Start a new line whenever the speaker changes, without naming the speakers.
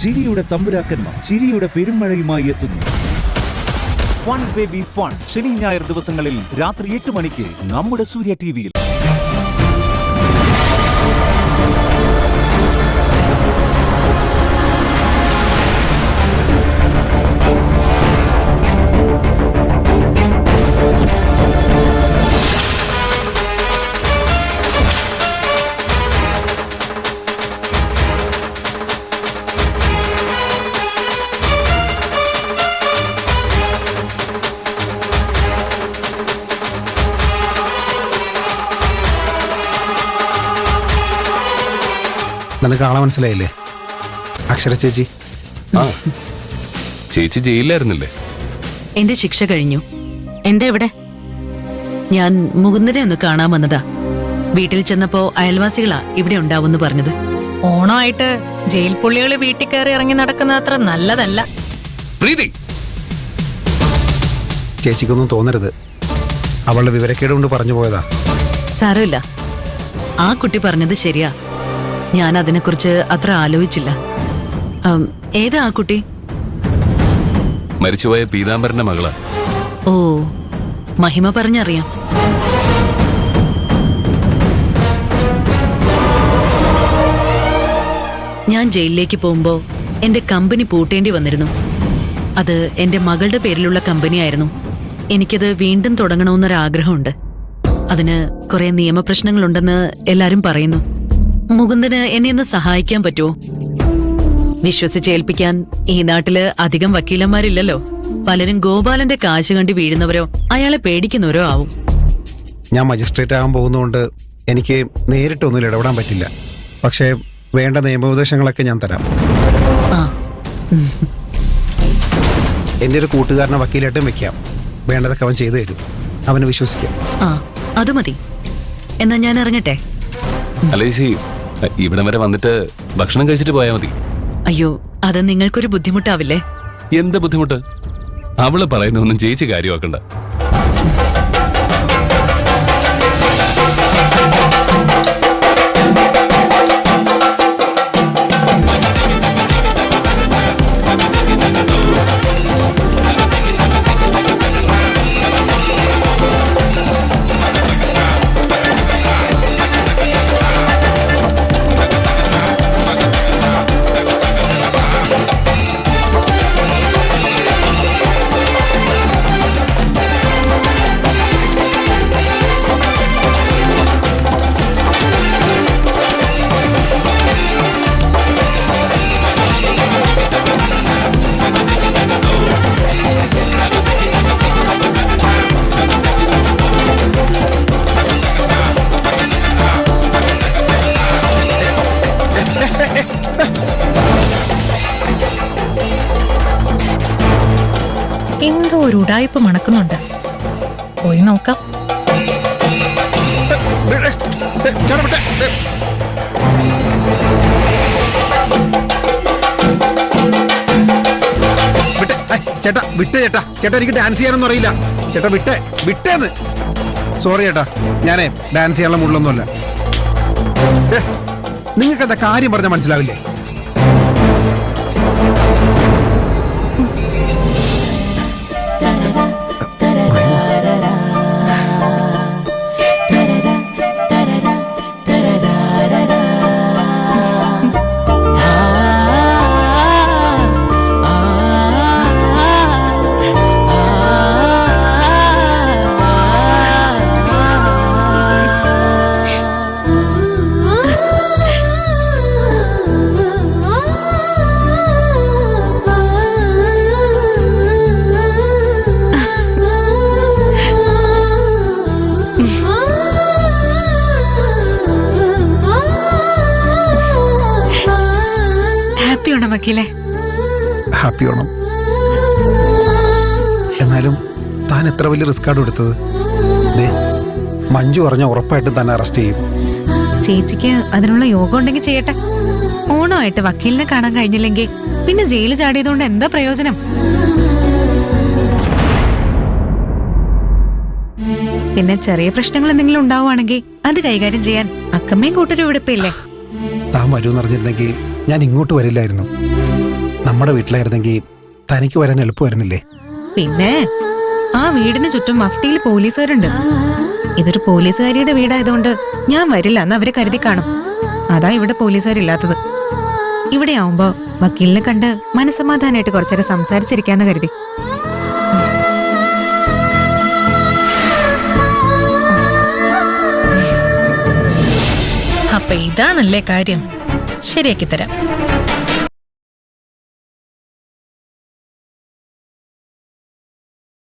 ചിരിയുടെ തമ്പുരാക്കന്മാർ ചിരിയുടെ പെരുമഴയുമായി എത്തുന്നു. ഫൺ ബേബി ഫൺ ശനി ഞായർ ദിവസങ്ങളിൽ രാത്രി 8 മണിക്ക് നമ്മുടെ സൂര്യ ടിവിയിൽ.
നിനക്ക് ആളെ മനസ്സിലായില്ലേ? അക്ഷര ചേച്ചി.
ചേച്ചി ജയിലിലായിരുന്നില്ലേ?
എന്റെ ശിക്ഷ കഴിഞ്ഞു. എന്താ ഇവിടെ? ഞാൻ മുകുന്ദനെ ഒന്ന് കാണാൻ വന്നതാ. വീട്ടിൽ ചെന്നപ്പോ അയൽവാസികളാ ഇവിടെ ഉണ്ടാവുമെന്ന് പറഞ്ഞത്.
ഓണമായിട്ട് ജയിൽ പുള്ളികള് വീട്ടിൽ കയറി ഇറങ്ങി നടക്കുന്ന അത്ര നല്ലതല്ല.
പ്രീതി,
ചേച്ചിക്കൊന്നും തോന്നരുത്. അവളുടെ വിവരക്കേട് കൊണ്ട് പറഞ്ഞു പോയതാ.
സാരമില്ല, ആ കുട്ടി പറഞ്ഞത് ശരിയാ. ഞാൻ അതിനെക്കുറിച്ച് അത്ര ആലോചിച്ചില്ല. ഏതാ ആ കുട്ടി?
മരിച്ചുപോയ പീതാംബരന്റെ മകളാ.
ഓ, മഹിമ പറഞ്ഞറിയാം. ഞാൻ ജയിലിലേക്ക് പോകുമ്പോ എന്റെ കമ്പനി പൂട്ടേണ്ടി വന്നിരുന്നു. അത് എന്റെ മകളുടെ പേരിലുള്ള കമ്പനിയായിരുന്നു. എനിക്കത് വീണ്ടും തുടങ്ങണമെന്നൊരാഗ്രഹമുണ്ട്. അതിന് കുറെ നിയമപ്രശ്നങ്ങളുണ്ടെന്ന് എല്ലാരും പറയുന്നു. മുകുന്ദന് എന്നെ ഒന്ന് സഹായിക്കാൻ പറ്റുമോ? വിശ്വസിച്ചേൽപ്പിക്കാൻ ഈ നാട്ടില് അധികം വക്കീലന്മാരില്ലല്ലോ. പലരും ഗോപാലന്റെ കാശ് കണ്ടി വീഴുന്നവരോ അയാളെ പേടിക്കുന്നവരോ ആവും.
ഞാൻ മജിസ്ട്രേറ്റ് ആകാൻ പോകുന്നതുകൊണ്ട് എനിക്ക് നേരിട്ടൊന്നും ഇടപെടാൻ പറ്റില്ല. പക്ഷേ വേണ്ട നിയമോപദേശങ്ങളൊക്കെ ഞാൻ തരാം. എൻ്റെ ഒരു കൂട്ടുകാരനെ വക്കീലായിട്ടും വെക്കാം. വേണ്ടതൊക്കെ അവൻ ചെയ്തു തരും. അവനെ വിശ്വസിക്കാം.
അത് മതി. എന്നാ ഞാൻ ഇറങ്ങട്ടെ.
അലേസി, ഇവിടം വരെ വന്നിട്ട് ഭക്ഷണം കഴിച്ചിട്ട് പോയാൽ മതി.
അയ്യോ, അത് നിങ്ങൾക്കൊരു ബുദ്ധിമുട്ടാവില്ലേ?
എന്ത് ബുദ്ധിമുട്ട്? അവള് പറയുന്നൊന്നും ചേച്ചി കാര്യമാക്കണ്ട.
എന്തോ ഒരു ഉടായ്പ മണക്കുന്നുണ്ട്. പോയി നോക്കാം.
ചേട്ടാ വിട്ട് ചേട്ടാ. ചേട്ടാ എനിക്ക് ഡാൻസ് ചെയ്യാനൊന്നും അറിയില്ല. ചേട്ടാ വിട്ടേന്ന്. സോറി ചേട്ടാ, ഞാനേ ഡാൻസ് ചെയ്യാനുള്ള മൂഡിലൊന്നുമല്ല. നിങ്ങൾക്ക് എന്താ കാര്യം പറഞ്ഞാൽ മനസ്സിലാവില്ലേ? ഹാപ്പി ഓണം. എന്നാലും താൻ എത്ര വലിയ റിസ്ക്കാണ് എടുത്തത്. മഞ്ജു പറഞ്ഞ ഉറപ്പായിട്ടും തന്നെ അറസ്റ്റ് ചെയ്യും.
ചേച്ചിക്ക് അതിനുള്ള യോഗം ഉണ്ടെങ്കിൽ ചെയ്യട്ടെ. ഓണമായിട്ട് വക്കീലിനെ കാണാൻ കഴിഞ്ഞില്ലെങ്കിൽ പിന്നെ ജയിലിൽ ചാടിയതുകൊണ്ട് എന്താ പ്രയോജനം? പിന്നെ ചെറിയ പ്രശ്നങ്ങൾ എന്തെങ്കിലും ഉണ്ടാവുകയാണെങ്കിൽ അത് കൈകാര്യം ചെയ്യാൻ അക്കമ്മയും കൂട്ടരും ഇവിടെ ഇല്ലേ?
താൻ വരുമെന്ന് അറിഞ്ഞിരുന്നെങ്കിൽ ഞാൻ ഇങ്ങോട്ട് വരില്ലായിരുന്നു. നമ്മുടെ വീട്ടിലായിരുന്നെങ്കിൽ തനിക്ക് വരാൻ എളുപ്പമായിരുന്നില്ലേ?
പിന്നെ ആ വീടിന് ചുറ്റും മഫ്റ്റിയിൽ പോലീസുകാരുണ്ട്. ഇതൊരു പോലീസുകാരിയുടെ വീടായതുകൊണ്ട് ഞാൻ വരില്ല എന്ന് അവര് കരുതി കാണും. അതാ ഇവിടെ പോലീസുകാരില്ലാത്തത്. ഇവിടെ ആവുമ്പോ വക്കീലിനെ കണ്ട് മനസമാധാനമായിട്ട് കുറച്ചേരം സംസാരിച്ചിരിക്കാന്ന് കരുതി.
അപ്പൊ ഇതാണല്ലേ കാര്യം. ശരിയാക്കി തരാം.